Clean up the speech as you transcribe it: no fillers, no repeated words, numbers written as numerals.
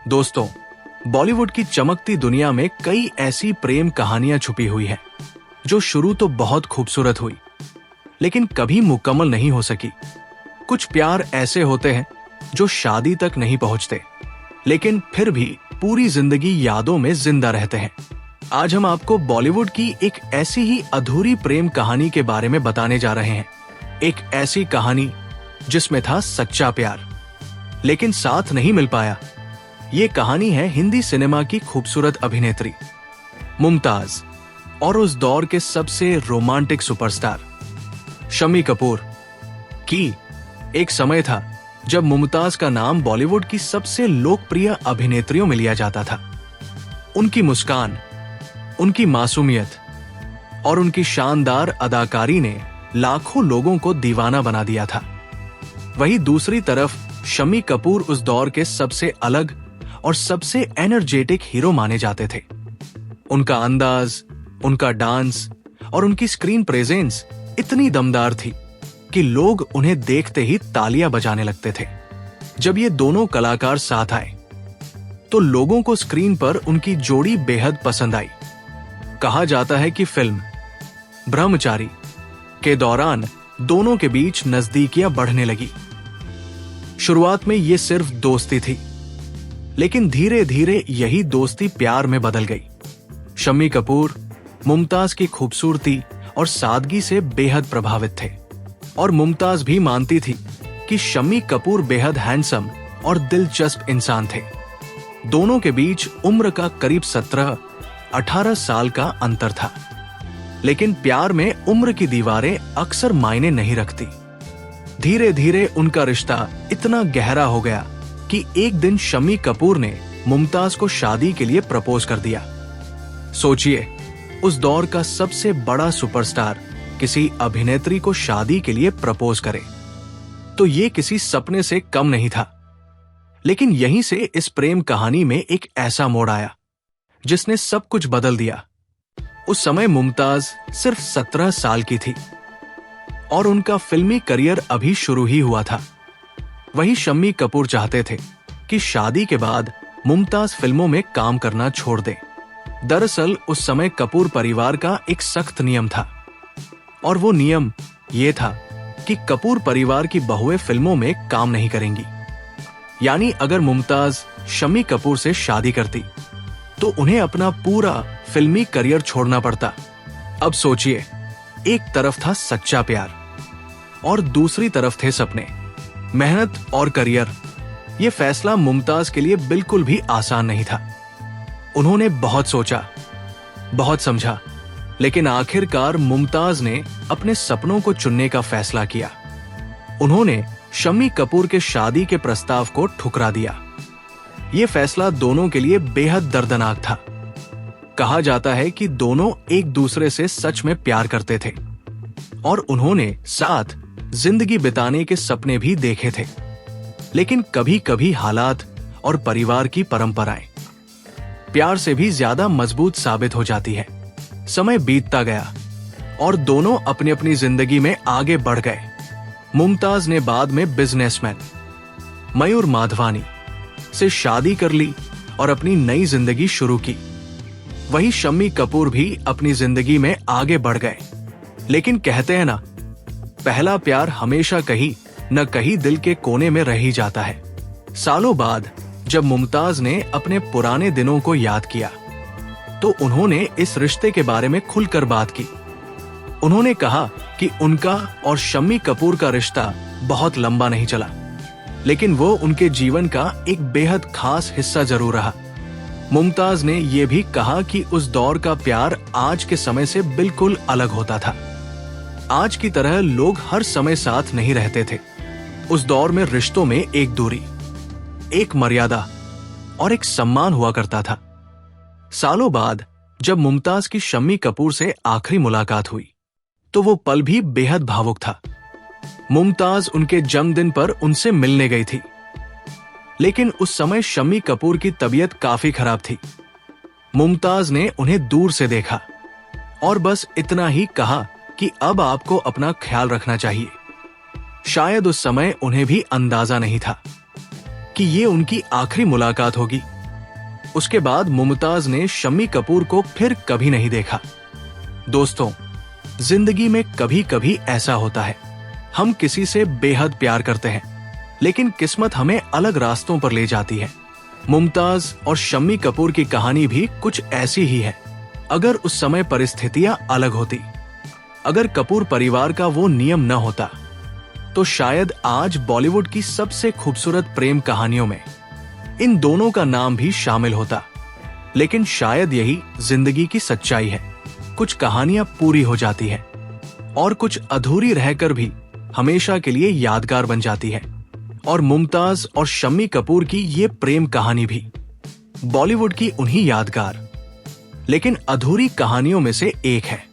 दोस्तों, बॉलीवुड की चमकती दुनिया में कई ऐसी प्रेम कहानियां छुपी हुई हैं, जो शुरू तो बहुत खूबसूरत हुई, लेकिन कभी मुकम्मल नहीं हो सकी। कुछ प्यार ऐसे होते हैं जो शादी तक नहीं पहुंचते, लेकिन फिर भी पूरी जिंदगी यादों में जिंदा रहते हैं। आज हम आपको बॉलीवुड की एक ऐसी ही अधूरी प्रेम कहानी के बारे में बताने जा रहे हैं। एक ऐसी कहानी जिसमें था सच्चा प्यार, लेकिन साथ नहीं मिल पाया। ये कहानी है हिंदी सिनेमा की खूबसूरत अभिनेत्री मुमताज और उस दौर के सबसे रोमांटिक सुपरस्टार शम्मी कपूर की। एक समय था जब मुमताज का नाम बॉलीवुड की सबसे लोकप्रिय अभिनेत्रियों में लिया जाता था। उनकी मुस्कान, उनकी मासूमियत और उनकी शानदार अदाकारी ने लाखों लोगों को दीवाना बना दिया था। वहीं दूसरी तरफ शम्मी कपूर उस दौर के सबसे अलग और सबसे एनर्जेटिक हीरो माने जाते थे। उनका अंदाज, उनका डांस और उनकी स्क्रीन प्रेजेंस इतनी दमदार थी कि लोग उन्हें देखते ही तालियां बजाने लगते थे। जब ये दोनों कलाकार साथ आए तो लोगों को स्क्रीन पर उनकी जोड़ी बेहद पसंद आई। कहा जाता है कि फिल्म ब्रह्मचारी के दौरान दोनों के बीच नजदीकियां बढ़ने लगी। शुरुआत में ये सिर्फ दोस्ती थी, लेकिन धीरे धीरे यही दोस्ती प्यार में बदल गई। शम्मी कपूर मुमताज की खूबसूरती और सादगी से बेहद प्रभावित थे, और मुमताज भी मानती थी कि शम्मी कपूर बेहद हैंडसम और दिलचस्प इंसान थे। दोनों के बीच उम्र का करीब 17-18 साल का अंतर था, लेकिन प्यार में उम्र की दीवारें अक्सर मायने नहीं रखती। धीरे धीरे उनका रिश्ता इतना गहरा हो गया कि एक दिन शम्मी कपूर ने मुमताज को शादी के लिए प्रपोज कर दिया। सोचिए, उस दौर का सबसे बड़ा सुपरस्टार किसी अभिनेत्री को शादी के लिए प्रपोज करे तो ये किसी सपने से कम नहीं था। लेकिन यहीं से इस प्रेम कहानी में एक ऐसा मोड़ आया जिसने सब कुछ बदल दिया। उस समय मुमताज सिर्फ 17 साल की थी और उनका फिल्मी करियर अभी शुरू ही हुआ था। वही शम्मी कपूर चाहते थे कि शादी के बाद मुमताज फिल्मों में काम करना छोड़ दे। दरअसल उस समय कपूर परिवार का एक सख्त नियम था, और वो नियम ये था कि कपूर परिवार की बहुएं फिल्मों में काम नहीं करेंगी। यानी अगर मुमताज शम्मी कपूर से शादी करती तो उन्हें अपना पूरा फिल्मी करियर छोड़ना पड़ता। अब सोचिए, एक तरफ था सच्चा प्यार और दूसरी तरफ थे सपने, मेहनत और करियर। यह फैसला मुमताज के लिए बिल्कुल भी आसान नहीं था। उन्होंने बहुत सोचा, बहुत समझा, लेकिन आखिरकार मुमताज ने अपने सपनों को चुनने का फैसला किया। उन्होंने शम्मी कपूर के शादी के प्रस्ताव को ठुकरा दिया। यह फैसला दोनों के लिए बेहद दर्दनाक था। कहा जाता है कि दोनों एक दूसरे से सच में प्यार करते थे और उन्होंने साथ जिंदगी बिताने के सपने भी देखे थे, लेकिन कभी कभी हालात और परिवार की परंपराएं प्यार से भी ज्यादा मजबूत साबित हो जाती है। समय बीतता गया और दोनों अपनी अपनी जिंदगी में आगे बढ़ गए। मुमताज ने बाद में बिजनेसमैन मयूर माधवानी से शादी कर ली और अपनी नई जिंदगी शुरू की। वही शम्मी कपूर भी अपनी जिंदगी में आगे बढ़ गए। लेकिन कहते हैं ना, पहला प्यार हमेशा कहीं न कहीं दिल के कोने में रह ही जाता है। सालों बाद जब मुमताज ने अपने पुराने दिनों को याद किया तो उन्होंने इस रिश्ते के बारे में खुलकर बात की। उन्होंने कहा कि उनका और शम्मी कपूर का रिश्ता बहुत लंबा नहीं चला, लेकिन वो उनके जीवन का एक बेहद खास हिस्सा जरूर रहा। मुमताज ने यह भी कहा कि उस दौर का प्यार आज के समय से बिल्कुल अलग होता था। आज की तरह लोग हर समय साथ नहीं रहते थे। उस दौर में रिश्तों में एक दूरी, एक मर्यादा और एक सम्मान हुआ करता था। सालों बाद जब मुमताज की शम्मी कपूर से आखिरी मुलाकात हुई तो वो पल भी बेहद भावुक था। मुमताज उनके जन्मदिन पर उनसे मिलने गई थी, लेकिन उस समय शम्मी कपूर की तबीयत काफी खराब थी। मुमताज ने उन्हें दूर से देखा और बस इतना ही कहा कि अब आपको अपना ख्याल रखना चाहिए। शायद उस समय उन्हें भी अंदाजा नहीं था कि ये उनकी आखिरी मुलाकात होगी। उसके बाद मुमताज ने शम्मी कपूर को फिर कभी नहीं देखा। दोस्तों, जिंदगी में कभी कभी ऐसा होता है, हम किसी से बेहद प्यार करते हैं, लेकिन किस्मत हमें अलग रास्तों पर ले जाती है। मुमताज और शम्मी कपूर की कहानी भी कुछ ऐसी ही है। अगर उस समय परिस्थितियां अलग होती, अगर कपूर परिवार का वो नियम न होता, तो शायद आज बॉलीवुड की सबसे खूबसूरत प्रेम कहानियों में इन दोनों का नाम भी शामिल होता। लेकिन शायद यही जिंदगी की सच्चाई है, कुछ कहानियां पूरी हो जाती हैं और कुछ अधूरी रहकर भी हमेशा के लिए यादगार बन जाती है। और मुमताज और शम्मी कपूर की ये प्रेम कहानी भी बॉलीवुड की उन्हीं यादगार लेकिन अधूरी कहानियों में से एक है।